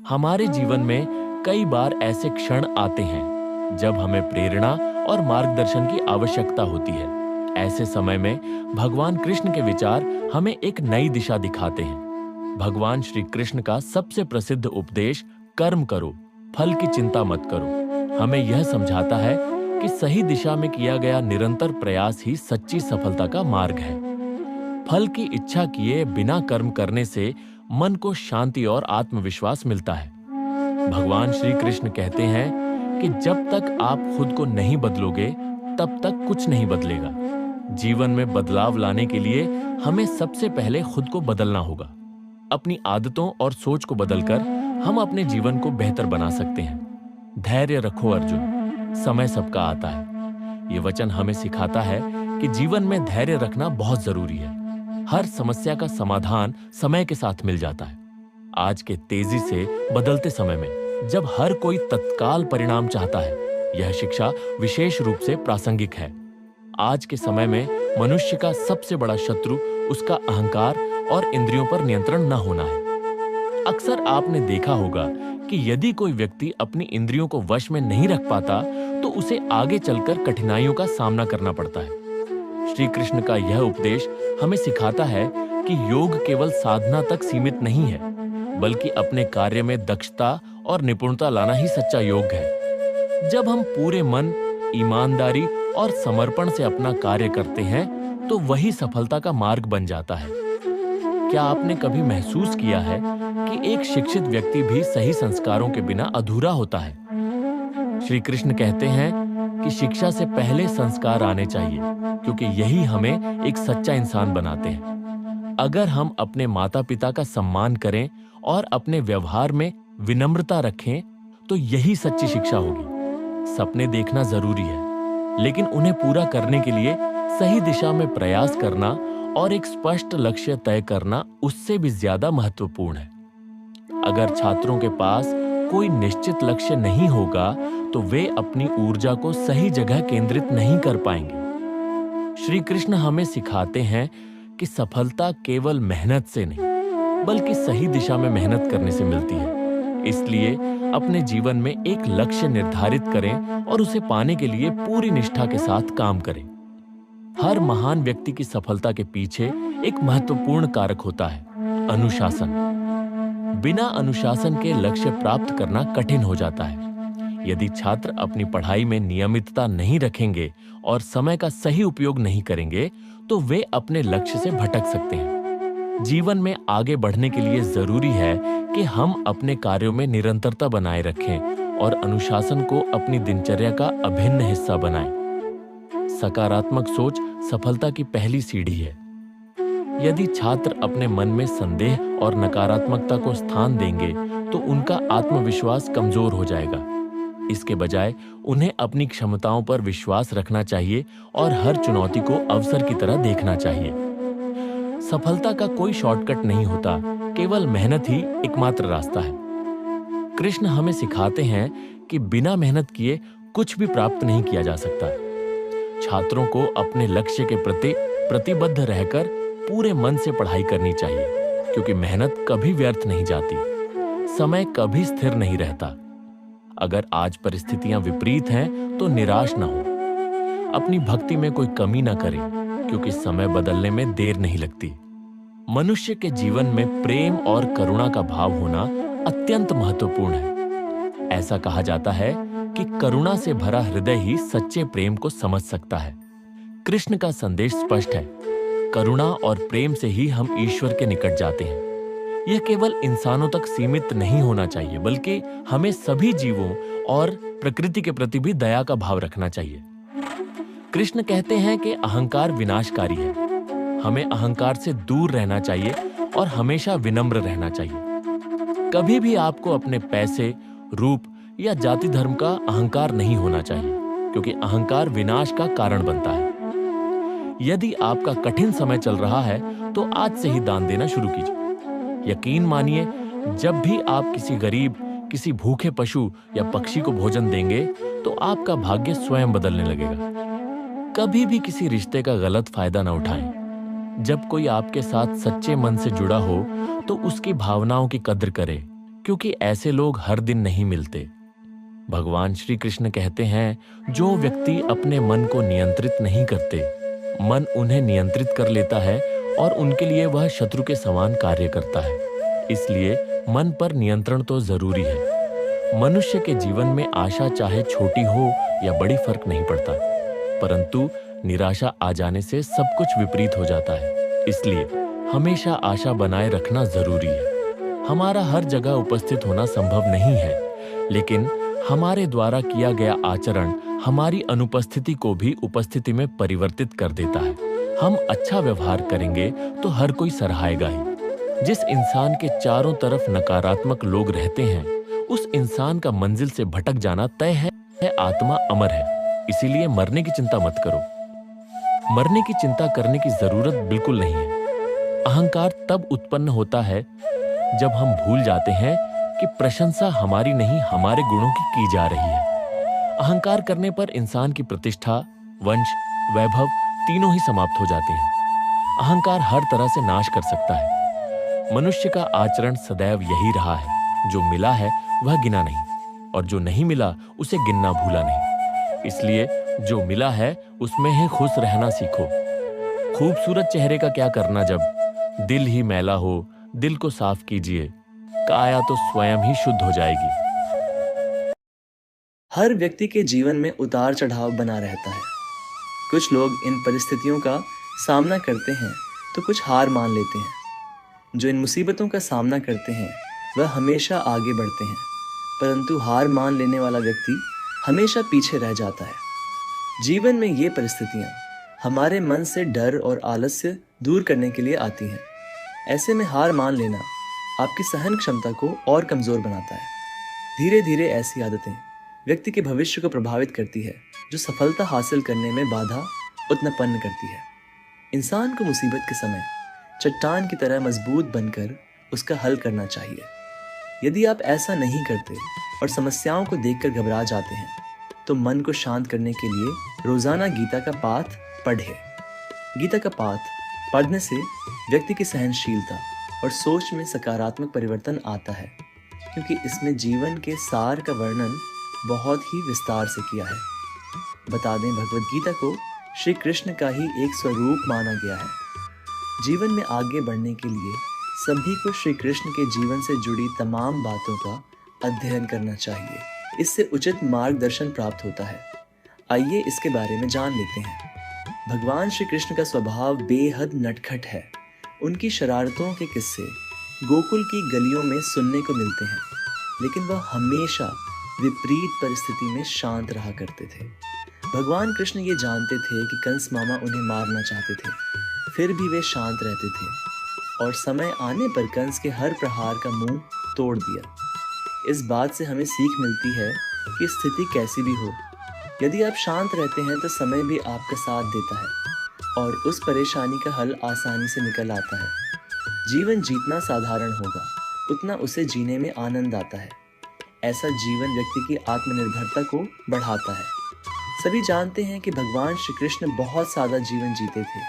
हमारे जीवन में कई बार ऐसे क्षण आते हैं जब हमें प्रेरणा और मार्गदर्शन की आवश्यकता होती है। ऐसे समय में भगवान कृष्ण के विचार हमें एक नई दिशा दिखाते हैं। भगवान श्री कृष्ण का सबसे प्रसिद्ध उपदेश कर्म करो, फल की चिंता मत करो, हमें यह समझाता है कि सही दिशा में किया गया निरंतर प्रयास ही सच्ची सफलता का मार्ग है। फल की इच्छा किए बिना कर्म करने से मन को शांति और आत्मविश्वास मिलता है। भगवान श्री कृष्ण कहते हैं कि जब तक आप खुद को नहीं बदलोगे, तब तक कुछ नहीं बदलेगा। जीवन में बदलाव लाने के लिए हमें सबसे पहले खुद को बदलना होगा। अपनी आदतों और सोच को बदलकर हम अपने जीवन को बेहतर बना सकते हैं। धैर्य रखो अर्जुन, समय सबका आता है। ये वचन हमें सिखाता है कि जीवन में धैर्य रखना बहुत जरूरी है। हर समस्या का समाधान समय के साथ मिल जाता है। आज के तेजी से बदलते समय में जब हर कोई तत्काल परिणाम चाहता है, यह शिक्षा विशेष रूप से प्रासंगिक है। आज के समय में मनुष्य का सबसे बड़ा शत्रु उसका अहंकार और इंद्रियों पर नियंत्रण न होना है। अक्सर आपने देखा होगा कि यदि कोई व्यक्ति अपनी इंद्रियों को वश में नहीं रख पाता, तो उसे आगे चलकर कठिनाइयों का सामना करना पड़ता है। श्री कृष्ण का यह उपदेश हमें सिखाता है कि योग केवल साधना तक सीमित नहीं है, बल्कि अपने कार्य में दक्षता और निपुणता लाना ही सच्चा योग है। जब हम पूरे मन, ईमानदारी और समर्पण से अपना कार्य करते हैं, तो वही सफलता का मार्ग बन जाता है। क्या आपने कभी महसूस किया है कि एक शिक्षित व्यक्ति भी सही संस्कारों के बिना अधूरा होता है? श्री कृष्ण कहते हैं कि शिक्षा से पहले संस्कार आने चाहिए, क्योंकि यही हमें एक सच्चा इंसान बनाते हैं। अगर हम अपने माता पिता का सम्मान करें और अपने व्यवहार में विनम्रता रखें, तो यही सच्ची शिक्षा होगी। सपने देखना जरूरी है, लेकिन उन्हें पूरा करने के लिए सही दिशा में प्रयास करना और एक स्पष्ट लक्ष्य तय करना उससे भी ज्यादा महत्वपूर्ण है। अगर छात्रों के पास कोई निश्चित लक्ष्य नहीं होगा, तो वे अपनी ऊर्जा को सही जगह केंद्रित नहीं कर पाएंगे। श्री कृष्ण हमें सिखाते हैं कि सफलता केवल मेहनत से नहीं, बल्कि सही दिशा में मेहनत करने से मिलती है। इसलिए अपने जीवन में एक लक्ष्य निर्धारित करें और उसे पाने के लिए पूरी निष्ठा के साथ काम करें। हर महान व्यक्ति की सफलता के पीछे एक महत्वपूर्ण कारक होता है, अनुशासन। बिना अनुशासन के लक्ष्य प्राप्त करना कठिन हो जाता है। यदि छात्र अपनी पढ़ाई में नियमितता नहीं रखेंगे और समय का सही उपयोग नहीं करेंगे, तो वे अपने लक्ष्य से भटक सकते हैं। जीवन में आगे बढ़ने के लिए जरूरी है कि हम अपने कार्यों में निरंतरता बनाए रखें और अनुशासन को अपनी दिनचर्या का अभिन्न हिस्सा बनाएं। सकारात्मक सोच सफलता की पहली सीढ़ी है। यदि छात्र अपने मन में संदेह और नकारात्मकता को स्थान देंगे, तो उनका आत्मविश्वास कमजोर हो जाएगा। इसके बजाय उन्हें अपनी क्षमताओं पर विश्वास रखना चाहिए और हर चुनौती को अवसर की तरह देखना चाहिए। सफलता का कोई शॉर्टकट नहीं होता, केवल मेहनत ही एकमात्र रास्ता है। कृष्ण हमें सिखाते हैं कि बिना मेहनत किए कुछ भी प्राप्त नहीं किया जा सकता। छात्रों को अपने लक्ष्य के प्रति प्रतिबद्ध रहकर पूरे मन से पढ़ाई करनी चाहिए, क्योंकि मेहनत कभी व्यर्थ नहीं जाती। समय कभी स्थिर नहीं रहता। अगर आज परिस्थितियां विपरीत हैं, तो निराश ना हो। अपनी भक्ति में कोई कमी ना करें, क्योंकि समय बदलने में देर नहीं लगती। मनुष्य के जीवन में प्रेम और करुणा का भाव होना अत्यंत महत्वपूर्ण है। ऐसा कहा जाता है कि करुणा से भरा हृदय ही सच्चे प्रेम को समझ सकता है। कृष्ण का संदेश स्पष्ट है, करुणा और प्रेम से ही हम ईश्वर के निकट जाते हैं। यह केवल इंसानों तक सीमित नहीं होना चाहिए, बल्कि हमें सभी जीवों और प्रकृति के प्रति भी दया का भाव रखना चाहिए। कृष्ण कहते हैं कि अहंकार विनाशकारी है। हमें अहंकार से दूर रहना चाहिए और हमेशा विनम्र रहना चाहिए। कभी भी आपको अपने पैसे, रूप या जाति धर्म का अहंकार नहीं होना चाहिए, क्योंकि अहंकार विनाश का कारण बनता है। यदि आपका कठिन समय चल रहा है, तो आज से ही दान देना शुरू कीजिए। यकीन मानिए, जब भी आप किसी गरीब, किसी भूखे पशु या पक्षी को भोजन देंगे, तो आपका भाग्य स्वयं बदलने लगेगा। कभी भी किसी रिश्ते का गलत फायदा न उठाएं। जब कोई आपके साथ सच्चे मन से जुड़ा हो, तो उसकी भावनाओं की कद्र करें, क्योंकि ऐसे लोग हर दिन नहीं मिलते। भगवान श्री कृष्ण कहते हैं, जो व्यक्ति अपने मन को नियंत्रित नहीं करते, मन उन्हें नियंत्रित कर लेता है और उनके लिए वह शत्रु के समान कार्य करता है। इसलिए मन पर नियंत्रण तो जरूरी है। मनुष्य के जीवन में आशा चाहे छोटी हो या बड़ी फर्क नहीं पड़ता, परंतु निराशा आ जाने से सब कुछ विपरीत हो जाता है। इसलिए हमेशा आशा बनाए रखना जरूरी है। हमारा हर जगह उपस्थित होना संभव नहीं है, लेकिन हमारे द्वारा किया गया आचरण हमारी अनुपस्थिति को भी उपस्थिति में परिवर्तित कर देता है। हम अच्छा व्यवहार करेंगे तो हर कोई सराहेगा ही। जिस इंसान के चारों तरफ नकारात्मक लोग रहते हैं, उस इंसान का मंजिल से भटक जाना तय है। आत्मा अमर है, इसीलिए मरने की चिंता मत करो। मरने की चिंता करने की जरूरत बिल्कुल नहीं है। अहंकार तब उत्पन्न होता है जब हम भूल जाते हैं कि प्रशंसा हमारी नहीं, हमारे गुणों की जा रही है। अहंकार करने पर इंसान की प्रतिष्ठा, वंश, वैभव तीनों ही समाप्त हो जाते हैं। अहंकार हर तरह से नाश कर सकता है। मनुष्य का आचरण सदैव यही रहा है, जो मिला है वह गिना नहीं, और जो नहीं मिला उसे गिनना भूला नहीं। इसलिए जो मिला है उसमें ही खुश रहना सीखो। खूबसूरत चेहरे का क्या करना जब दिल ही मैला हो। दिल को साफ कीजिए, काया तो स्वयं ही शुद्ध हो जाएगी। हर व्यक्ति के जीवन में उतार चढ़ाव बना रहता है। कुछ लोग इन परिस्थितियों का सामना करते हैं तो कुछ हार मान लेते हैं। जो इन मुसीबतों का सामना करते हैं वह हमेशा आगे बढ़ते हैं, परंतु हार मान लेने वाला व्यक्ति हमेशा पीछे रह जाता है। जीवन में ये परिस्थितियाँ हमारे मन से डर और आलस्य दूर करने के लिए आती हैं। ऐसे में हार मान लेना आपकी सहन क्षमता को और कमज़ोर बनाता है। धीरे धीरे ऐसी आदतें व्यक्ति के भविष्य को प्रभावित करती है, जो सफलता हासिल करने में बाधा उत्पन्न करती है। इंसान को मुसीबत के समय चट्टान की तरह मजबूत बनकर उसका हल करना चाहिए। यदि आप ऐसा नहीं करते और समस्याओं को देखकर घबरा जाते हैं, तो मन को शांत करने के लिए रोजाना गीता का पाठ पढ़ें। गीता का पाठ पढ़ने से व्यक्ति की सहनशीलता और सोच में सकारात्मक परिवर्तन आता है, क्योंकि इसमें जीवन के सार का वर्णन बहुत ही विस्तार से किया है। बता दें, भगवद गीता को श्री कृष्ण का ही एक स्वरूप माना गया है। जीवन में आगे बढ़ने के लिए सभी को श्री कृष्ण के जीवन से जुड़ी तमाम बातों का अध्ययन करना चाहिए। इससे उचित मार्गदर्शन प्राप्त होता है। आइए इसके बारे में जान लेते हैं। भगवान श्री कृष्ण का स्वभाव बेहद नटखट है। उनकी शरारतों के किस्से गोकुल की गलियों में सुनने को मिलते हैं, लेकिन वह हमेशा विपरीत परिस्थिति में शांत रहा करते थे। भगवान कृष्ण ये जानते थे कि कंस मामा उन्हें मारना चाहते थे, फिर भी वे शांत रहते थे और समय आने पर कंस के हर प्रहार का मुंह तोड़ दिया। इस बात से हमें सीख मिलती है कि स्थिति कैसी भी हो, यदि आप शांत रहते हैं तो समय भी आपका साथ देता है और उस परेशानी का हल आसानी से निकल आता है। जीवन जितना साधारण होगा, उतना उसे जीने में आनंद आता है। ऐसा जीवन व्यक्ति की आत्मनिर्भरता को बढ़ाता है। सभी जानते हैं कि भगवान श्री कृष्ण बहुत सादा जीवन जीते थे।